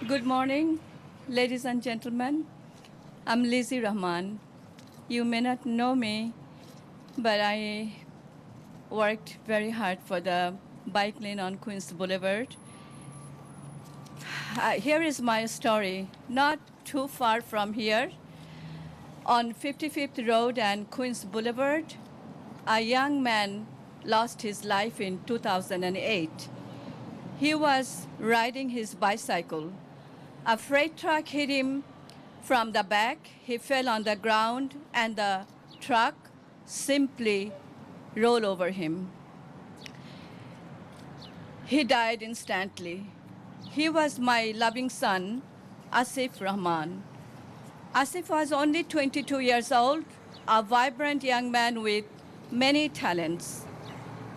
Good morning, ladies and gentlemen. I'm Lizzie Rahman. You may not know me, but I worked very hard for the bike lane on Queens Boulevard. Here is my story. Not too far from here, on 55th Road and Queens Boulevard, a young man lost his life in 2008. He was riding his bicycle. A freight truck hit him from the back. He fell on the ground, and the truck simply rolled over him. He died instantly. He was my loving son, Asif Rahman. Asif was only 22 years old, a vibrant young man with many talents.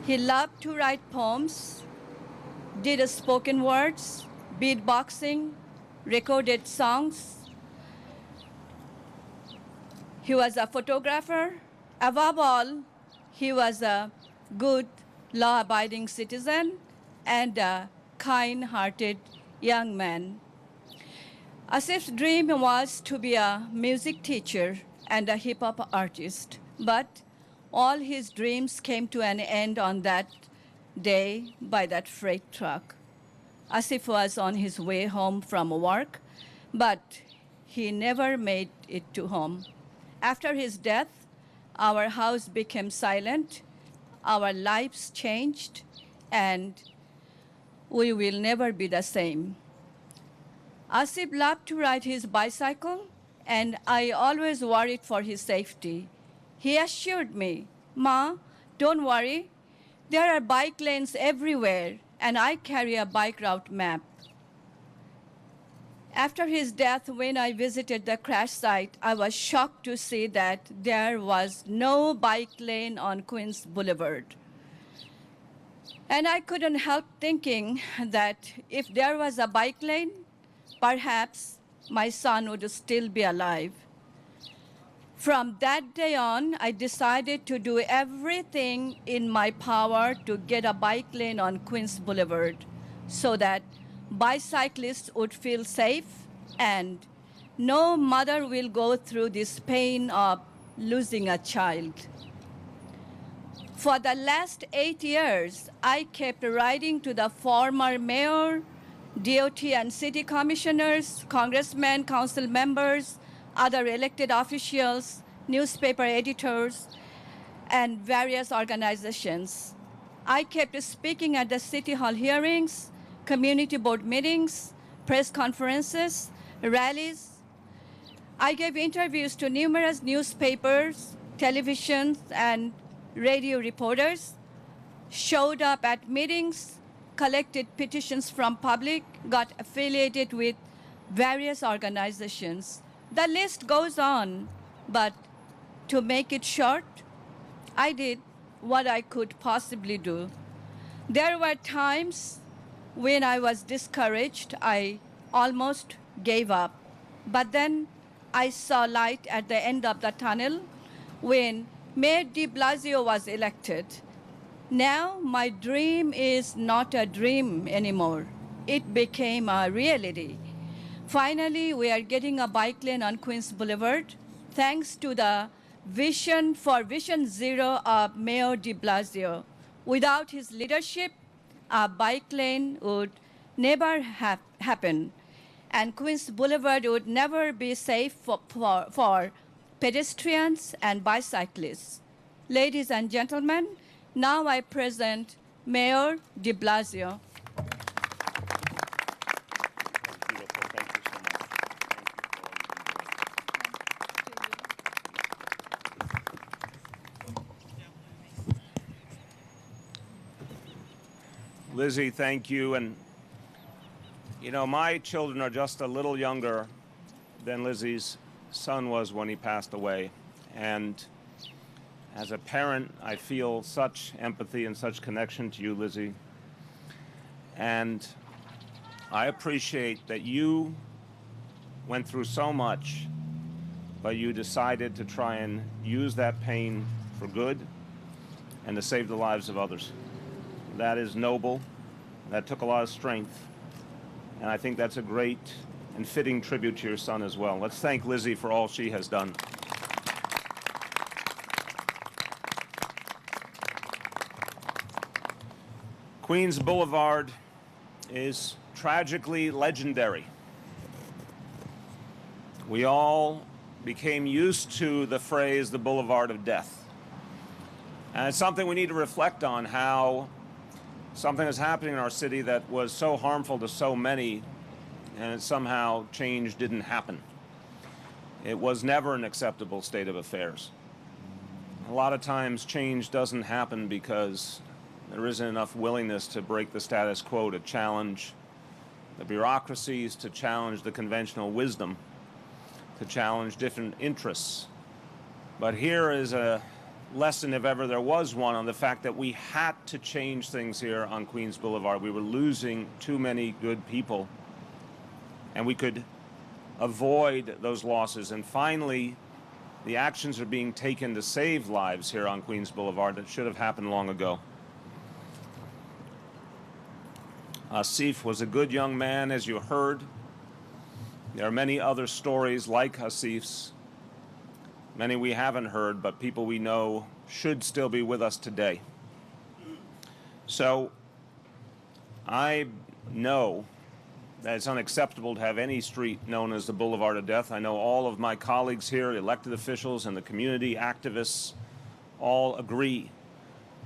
He loved to write poems, did spoken words, beatboxing, recorded songs. He was a photographer. Above all, he was a good, law-abiding citizen and a kind-hearted young man. Asif's dream was to be a music teacher and a hip-hop artist, but all his dreams came to an end on that day by that freight truck. Asif was on his way home from work, but he never made it to home. After his death, our house became silent, our lives changed, and we will never be the same. Asif loved to ride his bicycle, and I always worried for his safety. He assured me, "Ma, don't worry. There are bike lanes everywhere, and I carry a bike route map." After his death, when I visited the crash site, I was shocked to see that there was no bike lane on Queens Boulevard. And I couldn't help thinking that if there was a bike lane, perhaps my son would still be alive. From that day on, I decided to do everything in my power to get a bike lane on Queens Boulevard so that bicyclists would feel safe and no mother will go through this pain of losing a child. For the last 8 years, I kept writing to the former mayor, DOT and city commissioners, congressmen, council members, other elected officials, newspaper editors, and various organizations. I kept speaking at the City Hall hearings, community board meetings, press conferences, rallies. I gave interviews to numerous newspapers, televisions, and radio reporters, showed up at meetings, collected petitions from public, got affiliated with various organizations. The list goes on, but to make it short, I did what I could possibly do. There were times when I was discouraged, I almost gave up. But then I saw light at the end of the tunnel when Mayor de Blasio was elected. Now my dream is not a dream anymore. It became a reality. Finally, we are getting a bike lane on Queens Boulevard thanks to the Vision Zero of Mayor de Blasio. Without his leadership, a bike lane would never have happened, and Queens Boulevard would never be safe for pedestrians and bicyclists. Ladies and gentlemen, now I present Mayor de Blasio. Lizzie, thank you. And, you know, my children are just a little younger than Lizzie's son was when he passed away. And as a parent, I feel such empathy and such connection to you, Lizzie. And I appreciate that you went through so much, but you decided to try and use that pain for good and to save the lives of others. That is noble. That took a lot of strength. And I think that's a great and fitting tribute to your son as well. Let's thank Lizzie for all she has done. Queens Boulevard is tragically legendary. We all became used to the phrase, the Boulevard of Death. And it's something we need to reflect on, how something is happening in our city that was so harmful to so many, and somehow change didn't happen. It was never an acceptable state of affairs. A lot of times change doesn't happen because there isn't enough willingness to break the status quo, to challenge the bureaucracies, to challenge the conventional wisdom, to challenge different interests. But here is a lesson, if ever there was one, on the fact that we had to change things here on Queens Boulevard. We were losing too many good people, and we could avoid those losses. And finally, the actions are being taken to save lives here on Queens Boulevard that should have happened long ago. Asif was a good young man, as you heard. There are many other stories like Asif's, many we haven't heard, but people we know should still be with us today. So I know that it's unacceptable to have any street known as the Boulevard of Death. I know all of my colleagues here, elected officials and the community activists, all agree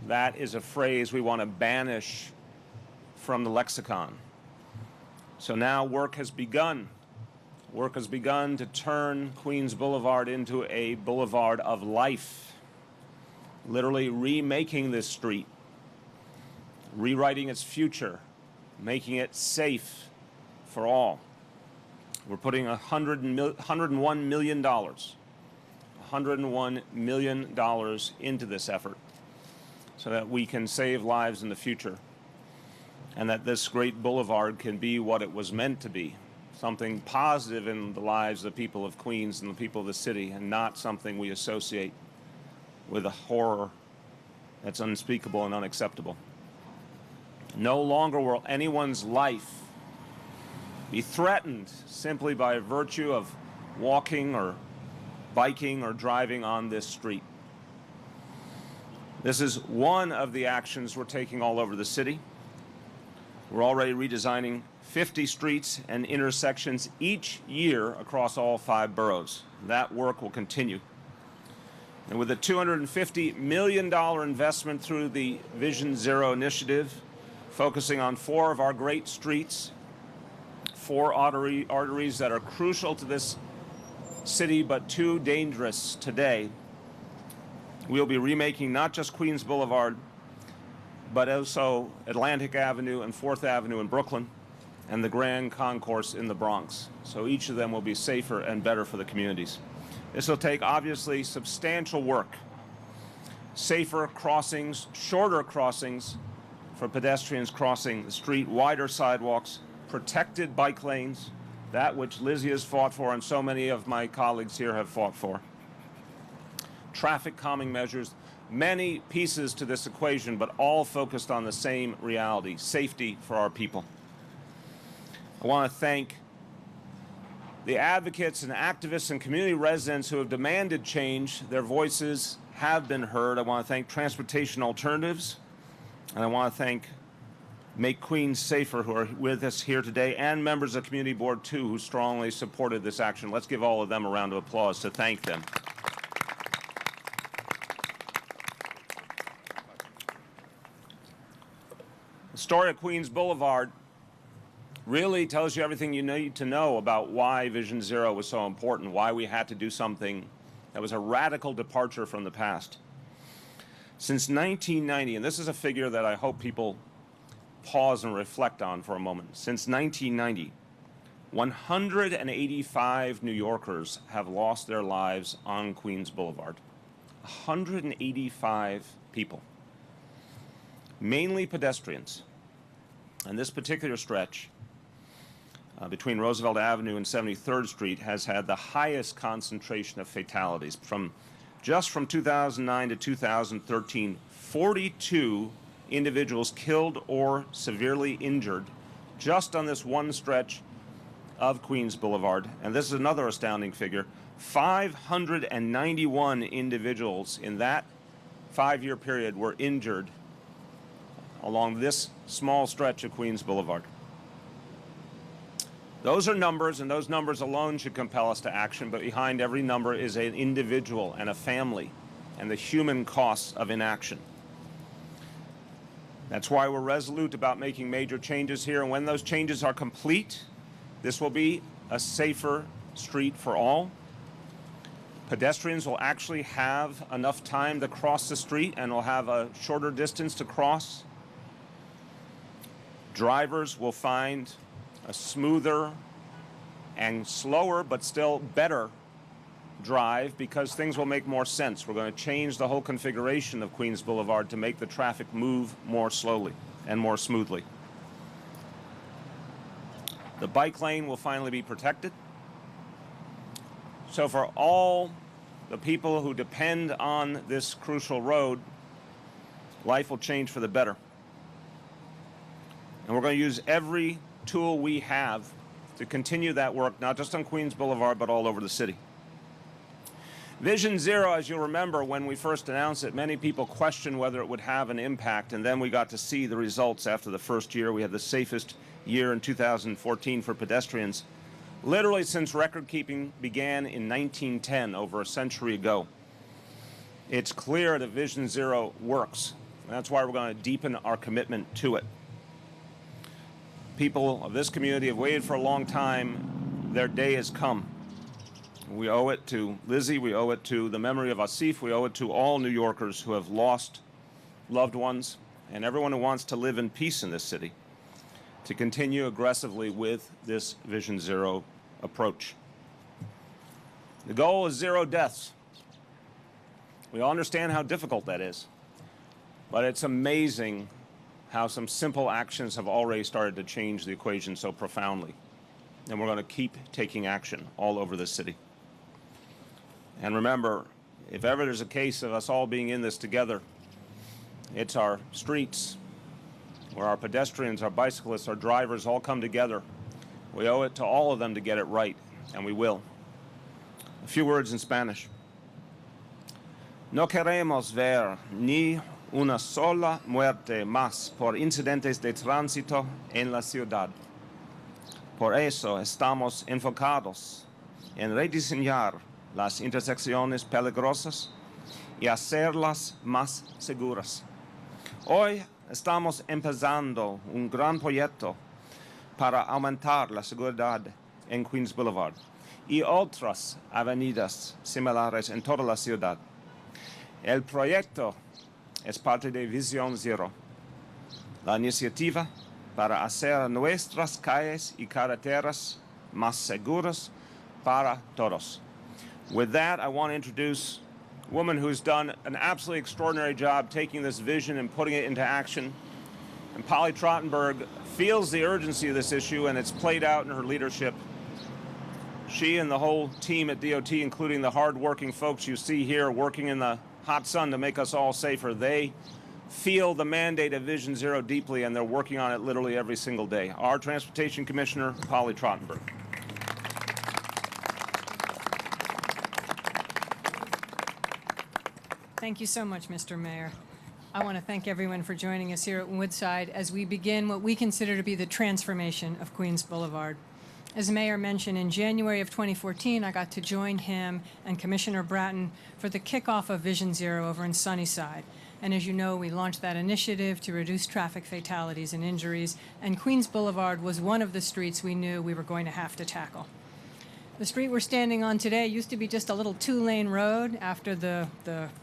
that is a phrase we want to banish from the lexicon. So now work has begun. Work has begun to turn Queens Boulevard into a boulevard of life, literally remaking this street, rewriting its future, making it safe for all. We're putting $101 million into this effort so that we can save lives in the future, and that this great boulevard can be what it was meant to be, something positive in the lives of the people of Queens and the people of the city, and not something we associate with a horror that's unspeakable and unacceptable. No longer will anyone's life be threatened simply by virtue of walking or biking or driving on this street. This is one of the actions we're taking all over the city. We're already redesigning 50 streets and intersections each year across all 5 boroughs. That work will continue. And with a $250 million investment through the Vision Zero initiative, focusing on 4 of our great streets, 4 arteries that are crucial to this city but too dangerous today, we'll be remaking not just Queens Boulevard, but also Atlantic Avenue and 4th Avenue in Brooklyn, and the Grand Concourse in the Bronx. So each of them will be safer and better for the communities. This will take, obviously, substantial work. Safer crossings, shorter crossings for pedestrians crossing the street, wider sidewalks, protected bike lanes, that which Lizzie has fought for and so many of my colleagues here have fought for. Traffic calming measures, many pieces to this equation, but all focused on the same reality, safety for our people. I want to thank the advocates and activists and community residents who have demanded change. Their voices have been heard. I want to thank Transportation Alternatives, and I want to thank Make Queens Safer, who are with us here today, and members of Community Board 2 who strongly supported this action. Let's give all of them a round of applause to thank them. The story of Queens Boulevard really tells you everything you need to know about why Vision Zero was so important, why we had to do something that was a radical departure from the past. Since 1990, and this is a figure that I hope people pause and reflect on for a moment. Since 1990, 185 New Yorkers have lost their lives on Queens Boulevard. 185 people, mainly pedestrians. And this particular stretch between Roosevelt Avenue and 73rd Street has had the highest concentration of fatalities. Just from 2009 to 2013, 42 individuals killed or severely injured just on this one stretch of Queens Boulevard, and this is another astounding figure, 591 individuals in that 5-year period were injured along this small stretch of Queens Boulevard. Those are numbers, and those numbers alone should compel us to action, but behind every number is an individual and a family and the human costs of inaction. That's why we're resolute about making major changes here, and when those changes are complete, this will be a safer street for all. Pedestrians will actually have enough time to cross the street and will have a shorter distance to cross. Drivers will find a smoother and slower but still better drive because things will make more sense. We're going to change the whole configuration of Queens Boulevard to make the traffic move more slowly and more smoothly. The bike lane will finally be protected. So for all the people who depend on this crucial road, life will change for the better. And we're going to use every tool we have to continue that work, not just on Queens Boulevard, but all over the city. Vision Zero, as you'll remember, when we first announced it, many people questioned whether it would have an impact, and then we got to see the results after the first year. We had the safest year in 2014 for pedestrians, literally since record-keeping began in 1910, over a century ago. It's clear that Vision Zero works, and that's why we're going to deepen our commitment to it. People of this community have waited for a long time. Their day has come. We owe it to Lizzie, we owe it to the memory of Asif, we owe it to all New Yorkers who have lost loved ones, and everyone who wants to live in peace in this city, to continue aggressively with this Vision Zero approach. The goal is 0 deaths. We all understand how difficult that is, but it's amazing how some simple actions have already started to change the equation so profoundly. And we're going to keep taking action all over the city. And remember, if ever there's a case of us all being in this together, it's our streets, where our pedestrians, our bicyclists, our drivers all come together. We owe it to all of them to get it right, and we will. A few words in Spanish. No queremos ver ni una sola muerte más por incidentes de tránsito en la ciudad. Por eso estamos enfocados en rediseñar las intersecciones peligrosas y hacerlas más seguras. Hoy estamos empezando un gran proyecto para aumentar la seguridad en Queens Boulevard y otras avenidas similares en toda la ciudad. El proyecto es parte de Vision Zero, la iniciativa para hacer nuestras calles y carreteras más seguras para todos. With that, I want to introduce a woman who's done an absolutely extraordinary job taking this vision and putting it into action. And Polly Trottenberg feels the urgency of this issue, and it's played out in her leadership. She and the whole team at DOT, including the hard-working folks you see here working in the hot sun to make us all safer, they feel the mandate of Vision Zero deeply, and they're working on it literally every single day. Our Transportation Commissioner, Polly Trottenberg. Thank you so much, Mr. Mayor. I want to thank everyone for joining us here at Woodside as we begin what we consider to be the transformation of Queens Boulevard. As Mayor mentioned, in January of 2014, I got to join him and Commissioner Bratton for the kickoff of Vision Zero over in Sunnyside. And as you know, we launched that initiative to reduce traffic fatalities and injuries, and Queens Boulevard was one of the streets we knew we were going to have to tackle. The street we're standing on today used to be just a little 2-lane road. After the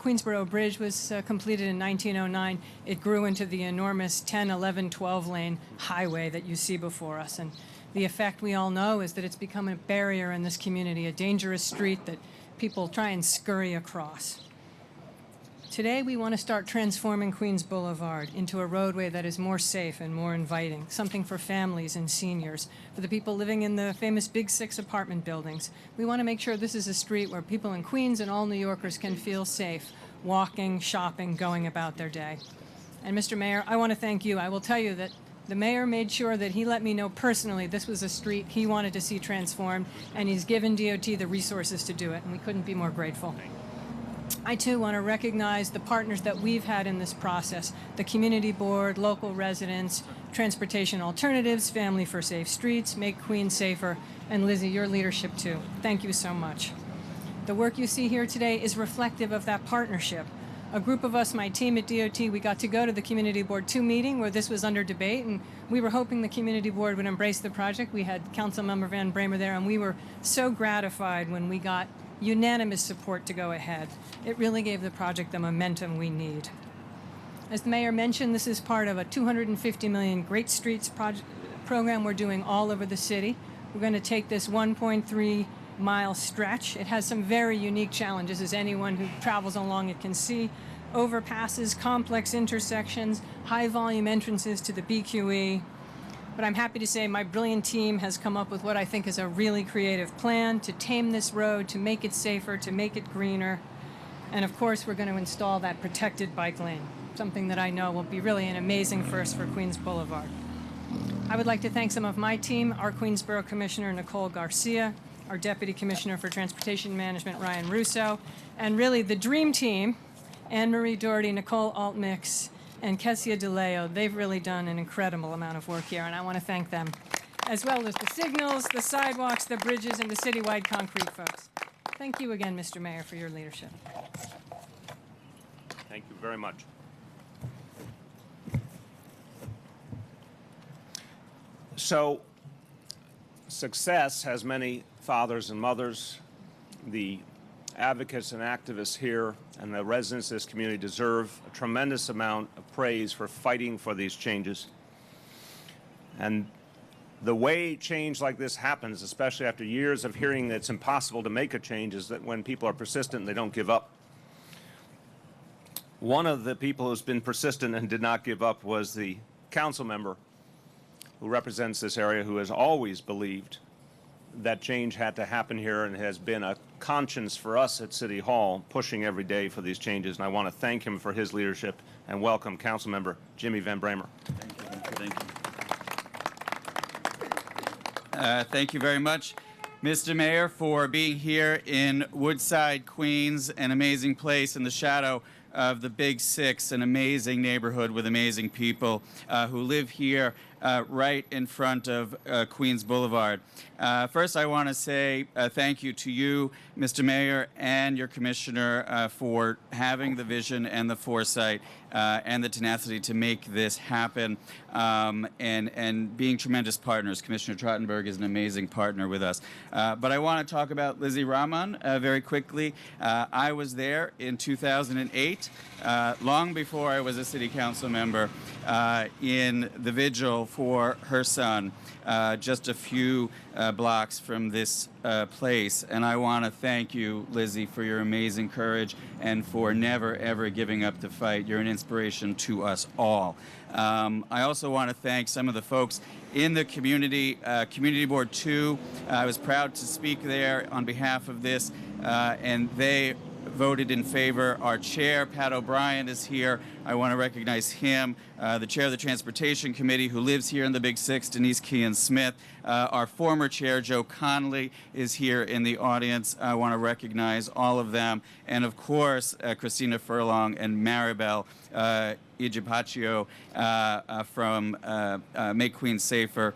Queensboro Bridge was completed in 1909, it grew into the enormous 10, 11, 12-lane highway that you see before us. And the effect we all know is that it's become a barrier in this community, a dangerous street that people try and scurry across. Today, we want to start transforming Queens Boulevard into a roadway that is more safe and more inviting, something for families and seniors, for the people living in the famous Big 6 apartment buildings. We want to make sure this is a street where people in Queens and all New Yorkers can feel safe, walking, shopping, going about their day. And Mr. Mayor, I want to thank you. I will tell you that The mayor made sure that he let me know personally this was a street he wanted to see transformed, and he's given DOT the resources to do it, and we couldn't be more grateful. I, too, want to recognize the partners that we've had in this process, the community board, local residents, Transportation Alternatives, Family for Safe Streets, Make Queens Safer, and Lizzie, your leadership, too. Thank you so much. The work you see here today is reflective of that partnership. A group of us, my team at DOT, we got to go to the Community Board 2 meeting where this was under debate, and we were hoping the Community Board would embrace the project. We had Councilmember Van Bramer there, and we were so gratified when we got unanimous support to go ahead. It really gave the project the momentum we need. As the mayor mentioned, this is part of a $250 million Great Streets program we're doing all over the city. We're going to take this 1.3-mile stretch. It has some very unique challenges, as anyone who travels along it can see. Overpasses, complex intersections, high-volume entrances to the BQE. But I'm happy to say my brilliant team has come up with what I think is a really creative plan to tame this road, to make it safer, to make it greener. And of course, we're going to install that protected bike lane, something that I know will be really an amazing first for Queens Boulevard. I would like to thank some of my team, our Queensborough Commissioner, Nicole Garcia, our Deputy Commissioner for Transportation Management, Ryan Russo, and really the dream team, Anne Marie Doherty, Nicole Altmix, and Kessia DeLeo. They've really done an incredible amount of work here, and I want to thank them, as well as the signals, the sidewalks, the bridges, and the citywide concrete folks. Thank you again, Mr. Mayor, for your leadership. Thank you very much. So, success has many fathers and mothers. The advocates and activists here and the residents of this community deserve a tremendous amount of praise for fighting for these changes. And the way change like this happens, especially after years of hearing that it's impossible to make a change, is that when people are persistent and they don't give up. One of the people who's been persistent and did not give up was the council member who represents this area, who has always believed that change had to happen here and has been a conscience for us at City Hall, pushing every day for these changes. And I want to thank him for his leadership and welcome Councilmember Jimmy Van Bramer. Thank you. Thank you very much, Mr. Mayor, for being here in Woodside, Queens, an amazing place in the shadow of the Big Six, an amazing neighborhood with amazing people who live here right in front of Queens Boulevard. First, I want to say thank you to you, Mr. Mayor, and your commissioner for having the vision and the foresight and the tenacity to make this happen and being tremendous partners. Commissioner Trottenberg is an amazing partner with us. But I want to talk about Lizzie Rahman very quickly. I was there in 2008, long before I was a city council member, in the vigil for her son, just a few blocks from this place. And I want to thank you, Lizzie, for your amazing courage and for never, ever giving up the fight. You're an inspiration to us all. I also want to thank some of the folks in the community, Community Board 2. I was proud to speak there on behalf of this, and they voted in favor. Our chair, Pat O'Brien, is here. I want to recognize him. The chair of the Transportation Committee, who lives here in the Big Six, Denise Kean-Smith. Our former chair, Joe Connolly, is here in the audience. I want to recognize all of them. And of course, Christina Furlong and Maribel Ijipaccio from Make Queens Safer,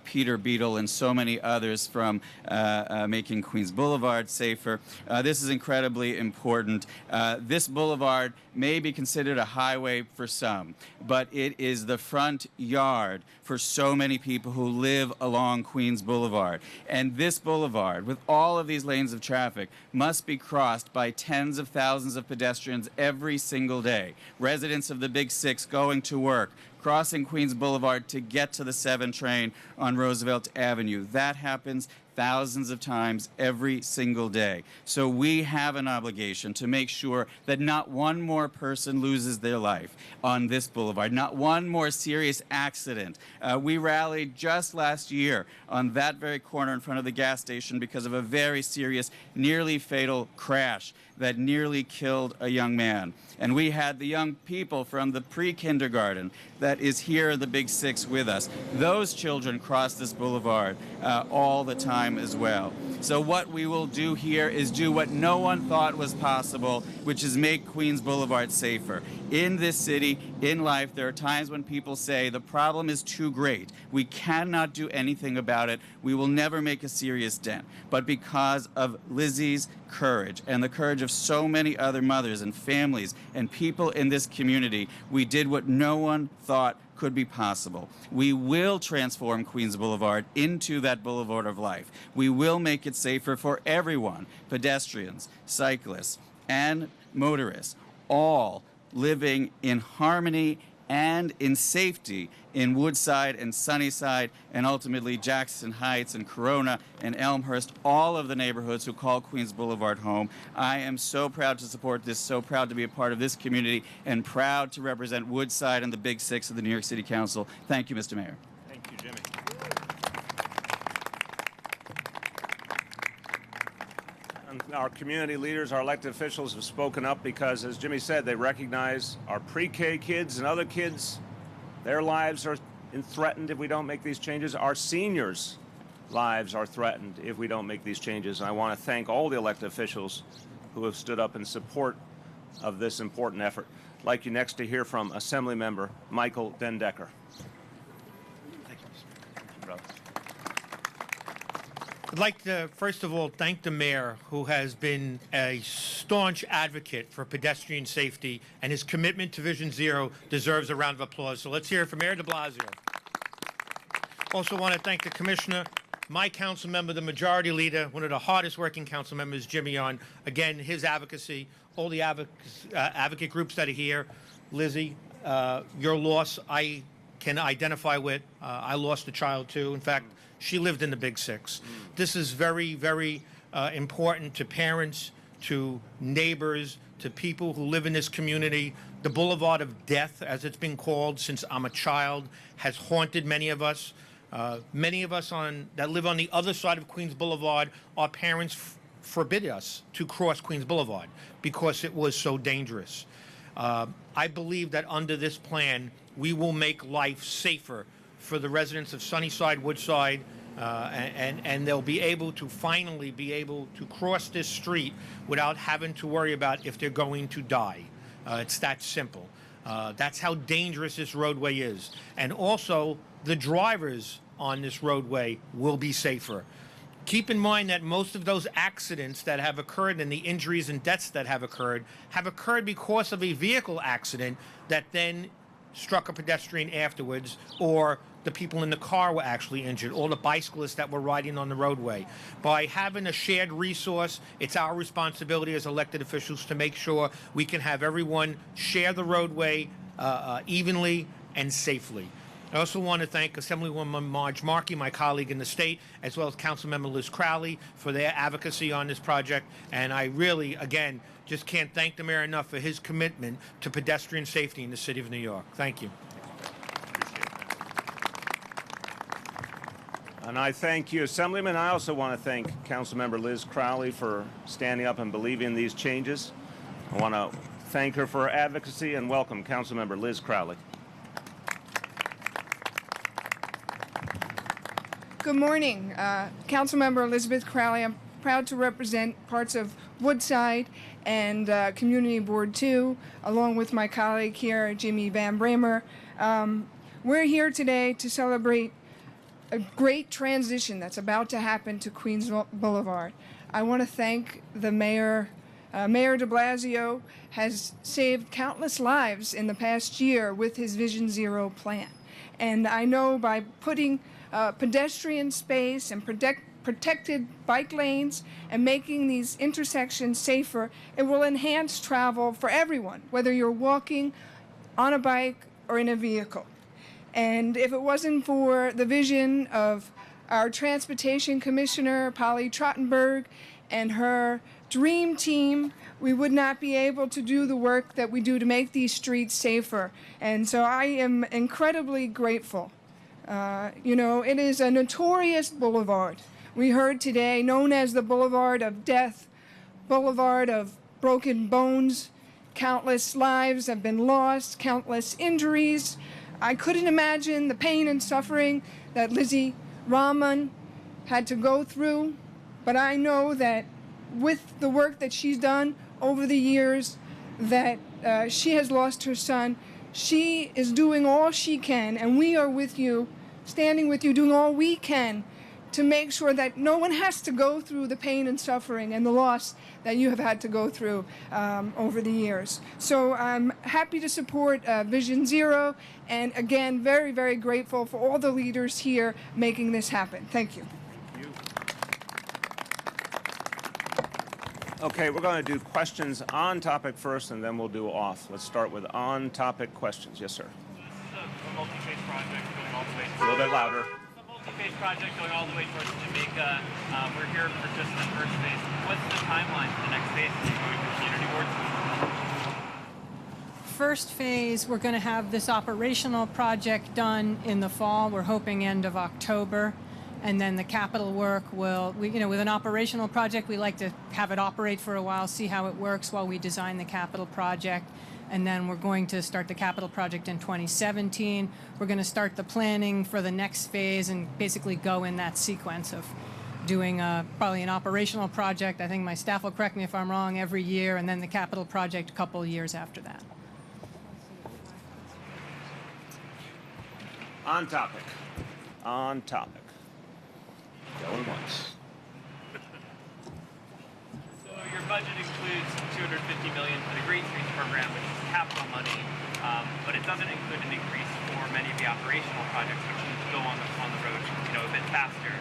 Peter Beadle, and so many others from Making Queens Boulevard Safer. This is incredibly important. This boulevard may be considered a highway for some, but it is the front yard for so many people who live along Queens Boulevard. And this boulevard, with all of these lanes of traffic, must be crossed by tens of thousands of pedestrians every single day. Residents of the Big Six going to work, crossing Queens Boulevard to get to the 7 train on Roosevelt Avenue. That happens thousands of times every single day. So we have an obligation to make sure that not one more person loses their life on this boulevard, not one more serious accident. We rallied just last year on that very corner in front of the gas station because of a very serious, nearly fatal crash that nearly killed a young man. And we had the young people from the pre-kindergarten that that is here in the Big Six with us. Those children cross this boulevard all the time as well. So what we will do here is do what no one thought was possible, which is make Queens Boulevard safer. In this city, in life, there are times when people say the problem is too great. We cannot do anything about it. We will never make a serious dent. But because of Lizzie's courage and the courage of so many other mothers and families and people in this community, we did what no one thought could be possible. We will transform Queens Boulevard into that boulevard of life. We will make it safer for everyone, pedestrians, cyclists, and motorists, all living in harmony and in safety in Woodside and Sunnyside and ultimately Jackson Heights and Corona and Elmhurst, all of the neighborhoods who call Queens Boulevard home. I am so proud to support this, so proud to be a part of this community, and proud to represent Woodside and the Big Six of the New York City Council. Thank you, Mr. Mayor. Thank you, Jimmy. And our community leaders, our elected officials have spoken up because, as Jimmy said, they recognize our pre-K kids and other kids, their lives are threatened if we don't make these changes. Our seniors' lives are threatened if we don't make these changes. And I want to thank all the elected officials who have stood up in support of this important effort. I'd like you next to hear from Assemblymember Michael Dendecker. Thank you, brother. I'd like to, first of all, thank the mayor, who has been a staunch advocate for pedestrian safety, and his commitment to Vision Zero deserves a round of applause. So let's hear it from Mayor de Blasio. Also want to thank the commissioner, my council member, the majority leader, one of the hardest working council members, Jimmy, on, again, his advocacy, all the advocate groups that are here. Lizzie, your loss, I can identify with. I lost a child, too. In fact, she lived in the Big Six. This is very, very important to parents, to neighbors, to people who live in this community. The Boulevard of Death, as it's been called since I'm a child, has haunted many of us. Many of us that live on the other side of Queens Boulevard, our parents forbid us to cross Queens Boulevard because it was so dangerous. I believe that under this plan, we will make life safer for the residents of Sunnyside, Woodside, and they'll be able to finally be able to cross this street without having to worry about if they're going to die. It's that simple. That's how dangerous this roadway is. And also, the drivers on this roadway will be safer. Keep in mind that most of those accidents that have occurred and the injuries and deaths that have occurred because of a vehicle accident that then struck a pedestrian afterwards, or the people in the car were actually injured, or the bicyclists that were riding on the roadway. By having a shared resource, it's our responsibility as elected officials to make sure we can have everyone share the roadway evenly and safely. I also want to thank Assemblywoman Marge Markey, my colleague in the state, as well as Councilmember Liz Crowley for their advocacy on this project. And I really, again, just can't thank the mayor enough for his commitment to pedestrian safety in the city of New York. Thank you. And I thank you, Assemblyman. I also want to thank Councilmember Liz Crowley for standing up and believing in these changes. I want to thank her for her advocacy and welcome Councilmember Liz Crowley. Good morning. Councilmember Elizabeth Crowley. I'm proud to represent parts of Woodside and Community Board 2, along with my colleague here, Jimmy Van Bramer. We're here today to celebrate a great transition that's about to happen to Queens Boulevard. I want to thank the mayor. Mayor de Blasio has saved countless lives in the past year with his Vision Zero plan. And I know by putting pedestrian space and protected bike lanes and making these intersections safer, it will enhance travel for everyone, whether you're walking, on a bike, or in a vehicle. And if it wasn't for the vision of our Transportation Commissioner, Polly Trottenberg, and her dream team, we would not be able to do the work that we do to make these streets safer. And so I am incredibly grateful. You know, it is a notorious boulevard. We heard today, known as the Boulevard of Death, Boulevard of Broken Bones. Countless lives have been lost, countless injuries. I couldn't imagine the pain and suffering that Lizzie Rahman had to go through, but I know that with the work that she's done over the years, that she has lost her son. She is doing all she can, and we are with you, standing with you, doing all we can to make sure that no one has to go through the pain and suffering and the loss that you have had to go through over the years. So I'm happy to support Vision Zero, and again, very, very grateful for all the leaders here making this happen. Thank you. Okay, we're going to do questions on topic first, and then we'll do off. Let's start with on topic questions. Yes, sir. This is a multi-phase project going all the way A little bit louder. It's a multi-phase project going all the way towards Jamaica. We're here for just the first phase. What's the timeline for the next phase? Is it going to community boards? First phase, we're going to have this operational project done in the fall. We're hoping end of October. And then the capital work will, with an operational project, we like to have it operate for a while, see how it works while we design the capital project. And then we're going to start the capital project in 2017. We're going to start the planning for the next phase and basically go in that sequence of doing probably an operational project. I think my staff will correct me if I'm wrong, every year, and then the capital project a couple of years after that. On topic. On topic. Going once. So your budget includes $250 million for the Green Streets program, which is capital money, but it doesn't include an increase for many of the operational projects, which need to go on the road, a bit faster.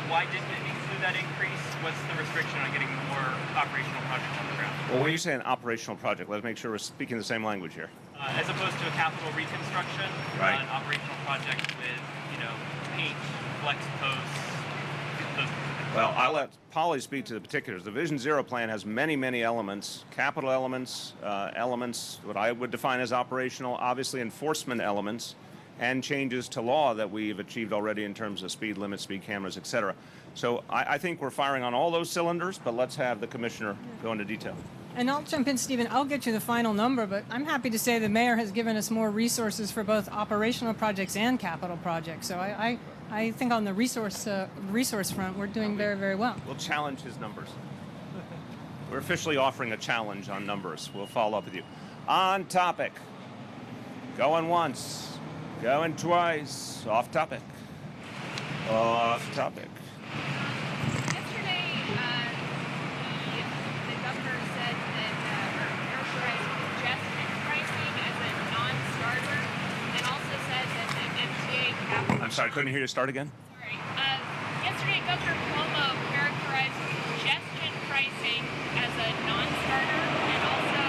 Why didn't it include that increase? What's the restriction on getting more operational projects on the ground? Well, when you say an operational project, let's make sure we're speaking the same language here. As opposed to a capital reconstruction, Right. An operational project with, paint, flex posts. Well, I'll let Polly speak to the particulars. The Vision Zero plan has many, many elements, capital elements, what I would define as operational, obviously enforcement elements, and changes to law that we've achieved already in terms of speed limits, speed cameras, et cetera. So I think we're firing on all those cylinders, but let's have the commissioner go into detail. And I'll jump in, Stephen. I'll get you the final number, but I'm happy to say the mayor has given us more resources for both operational projects and capital projects. So I think on the resource front, we're doing very, very well. We'll challenge his numbers. We're officially offering a challenge on numbers. We'll follow up with you. On topic. Going once. Going twice. Off topic. Off topic. Yesterday, the governor said that characterized congestion pricing as a non-starter, and also said that the MTA capital. I'm sorry, couldn't hear you. Start again. Sorry. Yesterday, Governor Cuomo characterized congestion pricing as a non-starter, and also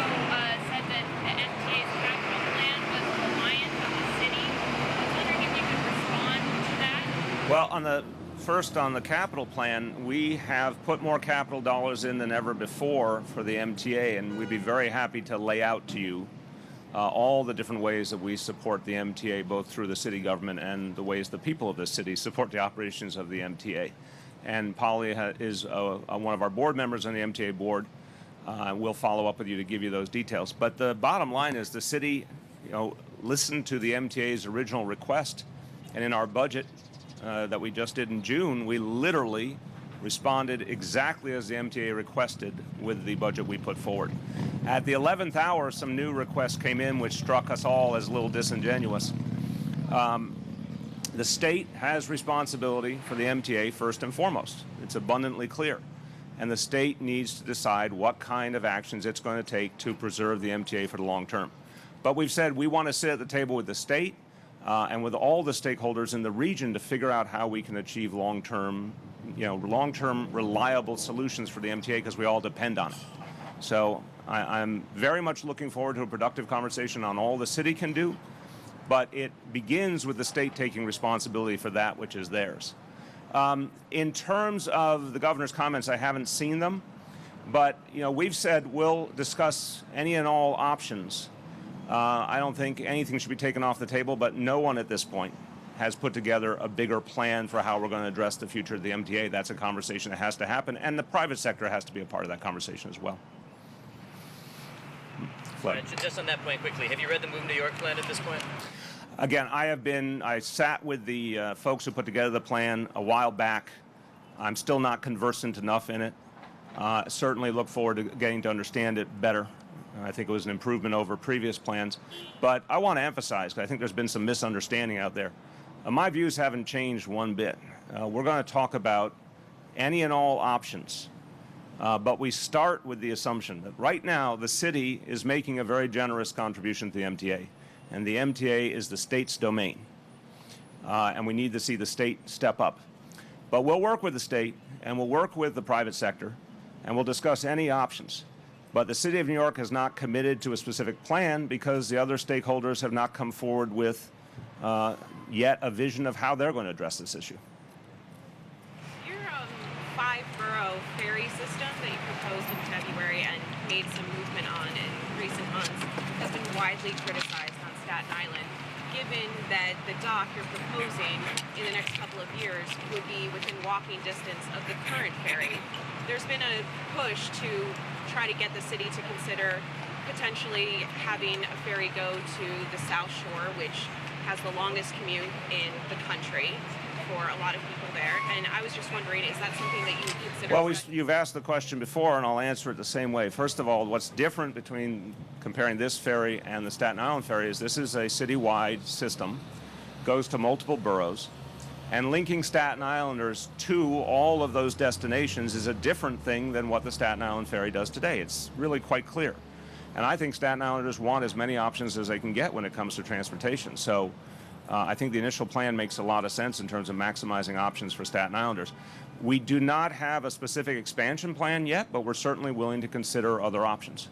said that the MTA's capital plan was reliant on the city. I was wondering if you could respond to that. Well, on the capital plan, we have put more capital dollars in than ever before for the MTA, and we'd be very happy to lay out to you all the different ways that we support the MTA, both through the city government and the ways the people of the city support the operations of the MTA. And Polly is one of our board members on the MTA board. We'll follow up with you to give you those details. But the bottom line is the city, listened to the MTA's original request, and in our budget that we just did in June, we literally responded exactly as the MTA requested with the budget we put forward. At the 11th hour, some new requests came in which struck us all as a little disingenuous. The state has responsibility for the MTA first and foremost. It's abundantly clear. And the state needs to decide what kind of actions it's going to take to preserve the MTA for the long term. But we've said we want to sit at the table with the state and with all the stakeholders in the region to figure out how we can achieve long-term reliable solutions for the MTA, because we all depend on it. So I'm very much looking forward to a productive conversation on all the city can do, but it begins with the state taking responsibility for that which is theirs. In terms of the governor's comments, I haven't seen them, but we've said we'll discuss any and all options. I don't think anything should be taken off the table, but no one at this point has put together a bigger plan for how we're going to address the future of the MTA. That's a conversation that has to happen, and the private sector has to be a part of that conversation as well. Right, just on that point quickly, have you read the Move New York plan at this point? Again, I sat with the folks who put together the plan a while back. I'm still not conversant enough in it. Certainly look forward to getting to understand it better. I think it was an improvement over previous plans. But I want to emphasize, because I think there's been some misunderstanding out there. My views haven't changed one bit. We're going to talk about any and all options. But we start with the assumption that right now the city is making a very generous contribution to the MTA. And the MTA is the state's domain. And we need to see the state step up. But we'll work with the state, and we'll work with the private sector, and we'll discuss any options. But the City of New York has not committed to a specific plan because the other stakeholders have not come forward with yet a vision of how they're going to address this issue. Your 5-borough ferry system that you proposed in February and made some movement on in recent months has been widely criticized on Staten Island. Given that the dock you're proposing in the next couple of years would be within walking distance of the current ferry, there's been a push to try to get the city to consider potentially having a ferry go to the South Shore, which has the longest commute in the country for a lot of people there. And I was just wondering, is that something that you would consider? Well, you've asked the question before, and I'll answer it the same way. First of all, what's different between comparing this ferry and the Staten Island ferry is this is a citywide system, goes to multiple boroughs, and linking Staten Islanders to all of those destinations is a different thing than what the Staten Island ferry does today. It's really quite clear. And I think Staten Islanders want as many options as they can get when it comes to transportation. So I think the initial plan makes a lot of sense in terms of maximizing options for Staten Islanders. We do not have a specific expansion plan yet, but we're certainly willing to consider other options.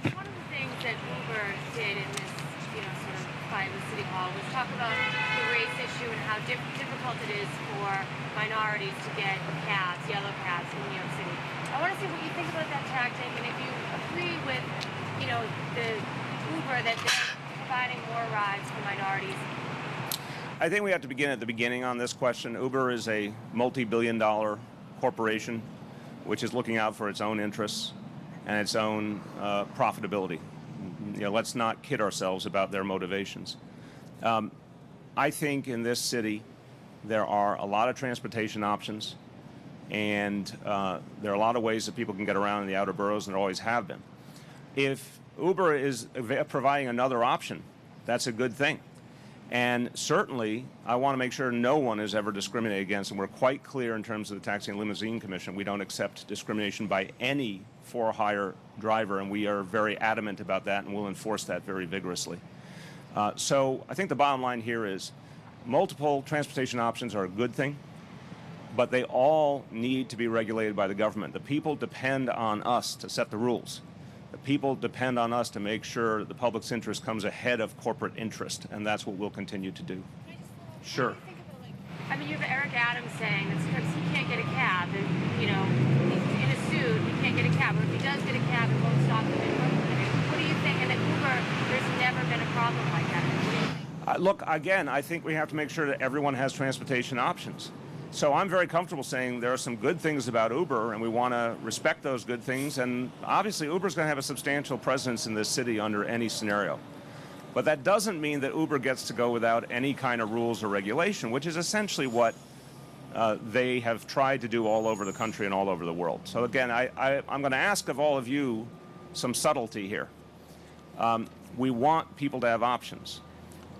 One of the things that Uber did in this, sort of fight with City Hall was talk about the race issue and how difficult it is for minorities to get cabs, yellow cabs in New York City. I want to see what you think about that tactic, and if you agree with, the Uber that they're providing more rides for minorities. I think we have to begin at the beginning on this question. Uber is a multi-billion-dollar corporation which is looking out for its own interests and its own profitability. Let's not kid ourselves about their motivations. I think in this city there are a lot of transportation options, and there are a lot of ways that people can get around in the outer boroughs, and there always have been. If Uber is providing another option, that's a good thing. And certainly, I want to make sure no one is ever discriminated against, and we're quite clear in terms of the Taxi and Limousine Commission. We don't accept discrimination by any for-hire driver, and we are very adamant about that, and we'll enforce that very vigorously. So I think the bottom line here is multiple transportation options are a good thing, but they all need to be regulated by the government. The people depend on us to set the rules. The people depend on us to make sure the public's interest comes ahead of corporate interest, and that's what we'll continue to do. Sure. You have Eric Adams saying that because he can't get a cab, and, he's in a suit, he can't get a cab, or if he does get a cab, it won't stop him in Brooklyn. What do you think? And at Uber, there's never been a problem like that. What do you think? Look, again, I think we have to make sure that everyone has transportation options. So I'm very comfortable saying there are some good things about Uber, and we want to respect those good things. And obviously, Uber's going to have a substantial presence in this city under any scenario. But that doesn't mean that Uber gets to go without any kind of rules or regulation, which is essentially what they have tried to do all over the country and all over the world. So again, I'm going to ask of all of you some subtlety here. We want people to have options.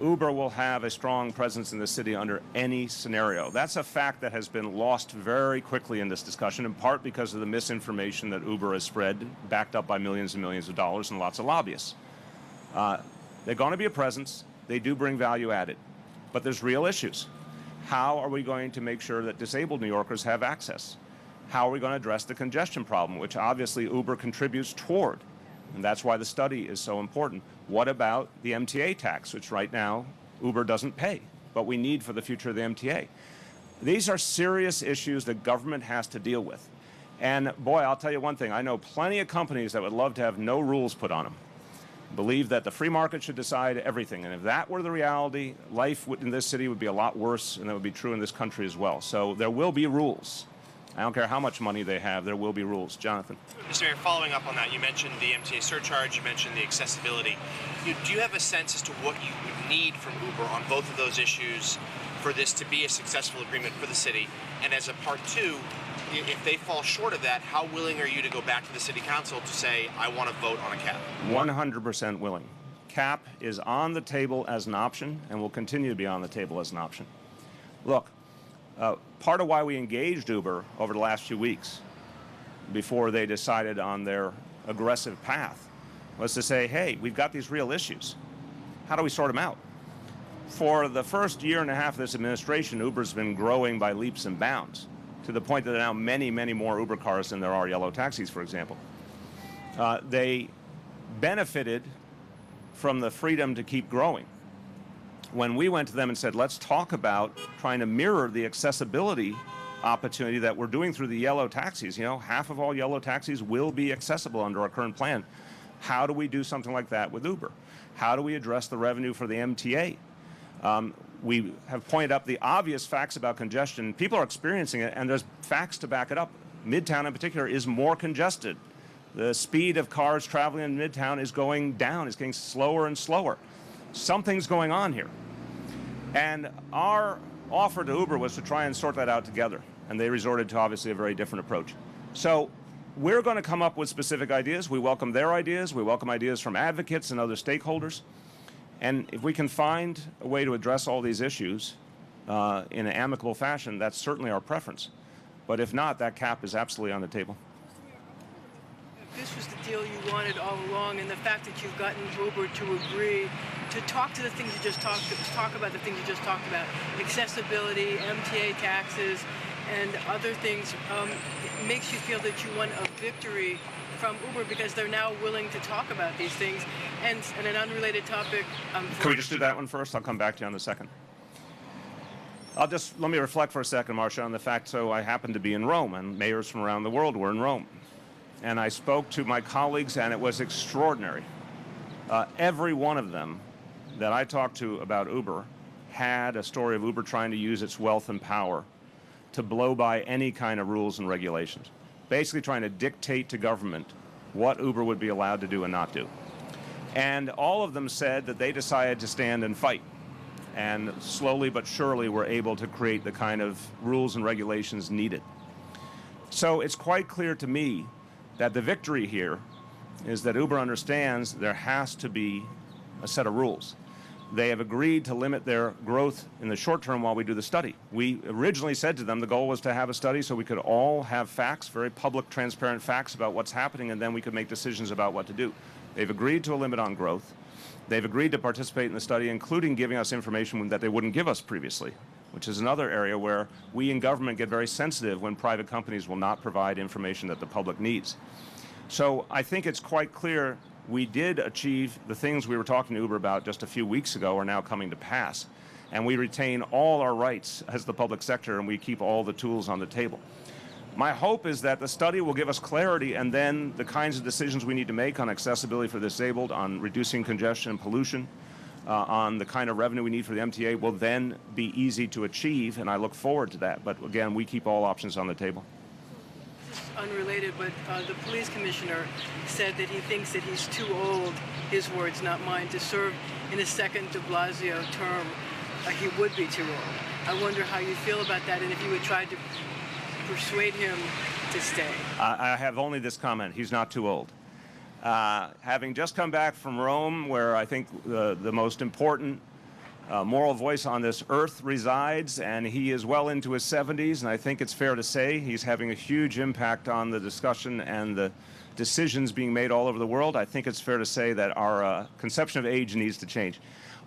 Uber will have a strong presence in the city under any scenario. That's a fact that has been lost very quickly in this discussion, in part because of the misinformation that Uber has spread, backed up by millions and millions of dollars and lots of lobbyists. They're going to be a presence. They do bring value added. But there's real issues. How are we going to make sure that disabled New Yorkers have access? How are we going to address the congestion problem, which obviously Uber contributes toward? And that's why the study is so important. What about the MTA tax, which right now Uber doesn't pay, but we need for the future of the MTA? These are serious issues that government has to deal with. And boy, I'll tell you one thing. I know plenty of companies that would love to have no rules put on them, believe that the free market should decide everything. And if that were the reality, life in this city would be a lot worse, and that would be true in this country as well. So there will be rules. I don't care how much money they have, there will be rules. Jonathan. Mr. Mayor, following up on that, you mentioned the MTA surcharge, you mentioned the accessibility. Do you have a sense as to what you would need from Uber on both of those issues for this to be a successful agreement for the city? And as a part two, if they fall short of that, how willing are you to go back to the city council to say, I want to vote on a cap? 100% willing. Cap is on the table as an option and will continue to be on the table as an option. Look, part of why we engaged Uber over the last few weeks before they decided on their aggressive path was to say, hey, we've got these real issues. How do we sort them out? For the first year and a half of this administration, Uber's been growing by leaps and bounds to the point that there are now many, many more Uber cars than there are yellow taxis, for example. They benefited from the freedom to keep growing. When we went to them and said, let's talk about trying to mirror the accessibility opportunity that we're doing through the yellow taxis. You know, half of all yellow taxis will be accessible under our current plan. How do we do something like that with Uber? How do we address the revenue for the MTA? We have pointed up the obvious facts about congestion. People are experiencing it, and there's facts to back it up. Midtown in particular is more congested. The speed of cars traveling in Midtown is going down. It's getting slower and slower. Something's going on here. And our offer to Uber was to try and sort that out together. And they resorted to obviously a very different approach. So we're going to come up with specific ideas. We welcome their ideas. We welcome ideas from advocates and other stakeholders. And if we can find a way to address all these issues in an amicable fashion, that's certainly our preference. But if not, that cap is absolutely on the table. This was the deal you wanted all along, and the fact that you've gotten Uber to agree to talk to the things you just talk about the things you just talked about, accessibility, MTA taxes, and other things, makes you feel that you won a victory from Uber because they're now willing to talk about these things. And an unrelated topic. Can we just do that one first? I'll come back to you on the second. Let me reflect for a second, Marcia, on the fact, so I happened to be in Rome, and mayors from around the world were in Rome. And I spoke to my colleagues, and it was extraordinary. Every one of them that I talked to about Uber had a story of Uber trying to use its wealth and power to blow by any kind of rules and regulations, basically trying to dictate to government what Uber would be allowed to do and not do. And all of them said that they decided to stand and fight, and slowly but surely were able to create the kind of rules and regulations needed. So it's quite clear to me that the victory here is that Uber understands there has to be a set of rules. They have agreed to limit their growth in the short term while we do the study. We originally said to them the goal was to have a study so we could all have facts, very public, transparent facts about what's happening, and then we could make decisions about what to do. They've agreed to a limit on growth. They've agreed to participate in the study, including giving us information that they wouldn't give us previously, which is another area where we in government get very sensitive when private companies will not provide information that the public needs. So I think it's quite clear we did achieve the things we were talking to Uber about just a few weeks ago are now coming to pass. And we retain all our rights as the public sector, and we keep all the tools on the table. My hope is that the study will give us clarity, and then the kinds of decisions we need to make on accessibility for the disabled, on reducing congestion and pollution, on the kind of revenue we need for the MTA will then be easy to achieve, and I look forward to that. But again, we keep all options on the table. This is unrelated, but the police commissioner said that he thinks that he's too old, his words, not mine, to serve in a second de Blasio term. He would be too old. I wonder how you feel about that, and if you would try to persuade him to stay. I have only this comment. He's not too old. Having just come back from Rome, where I think the most important moral voice on this earth resides, and he is well into his 70s, and I think it's fair to say he's having a huge impact on the discussion and the decisions being made all over the world. I think it's fair to say that our conception of age needs to change.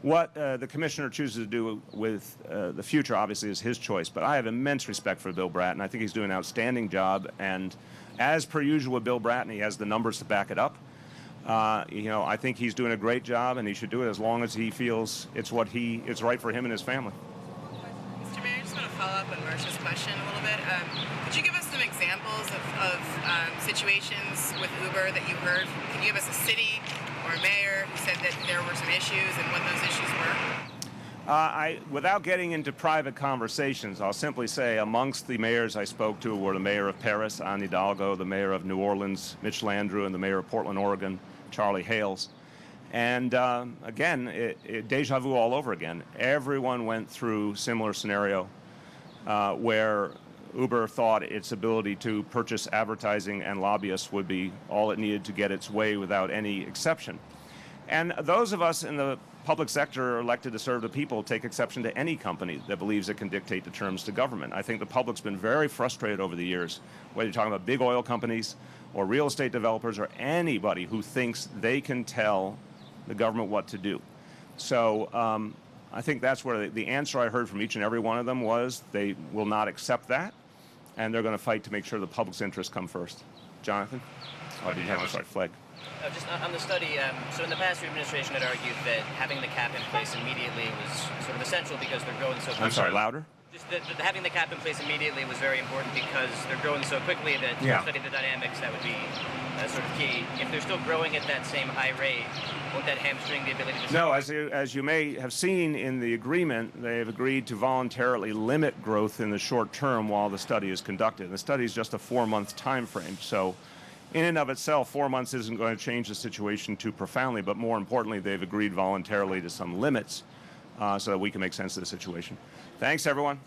What the commissioner chooses to do with the future, obviously, is his choice. But I have immense respect for Bill Bratton. I think he's doing an outstanding job. And as per usual with Bill Bratton, he has the numbers to back it up. I think he's doing a great job, and he should do it as long as he feels it's right for him and his family. Mr. Mayor, I just want to follow up on Marcia's question a little bit. Could you give us some examples of situations with Uber that you heard? Can you give us a city or a mayor who said that there were some issues and what those issues were? Without getting into private conversations, I'll simply say amongst the mayors I spoke to were the mayor of Paris, Anne Hidalgo, the mayor of New Orleans, Mitch Landrieu, and the mayor of Portland, Oregon, Charlie Hales. And again, deja vu all over again. Everyone went through similar scenario where Uber thought its ability to purchase advertising and lobbyists would be all it needed to get its way without any exception. And those of us in the public sector elected to serve the people take exception to any company that believes it can dictate the terms to government. I think the public's been very frustrated over the years, whether you're talking about big oil companies or real estate developers or anybody who thinks they can tell the government what to do. So I think that's where the answer I heard from each and every one of them was they will not accept that, and they're going to fight to make sure the public's interests come first. Jonathan? Oh, I didn't have a flag. Just on the study, so in the past, your administration had argued that having the cap in place immediately was sort of essential because they're growing so quickly. I'm sorry, louder? Just that having the cap in place immediately was very important because they're growing so quickly that to study the dynamics, that would be sort of key. If they're still growing at that same high rate, won't that hamstring the ability to... No, as you may have seen in the agreement, they have agreed to voluntarily limit growth in the short term while the study is conducted. The study is just a 4-month time frame, so in and of itself, 4 months isn't going to change the situation too profoundly, but more importantly, they've agreed voluntarily to some limits so that we can make sense of the situation. Thanks, everyone.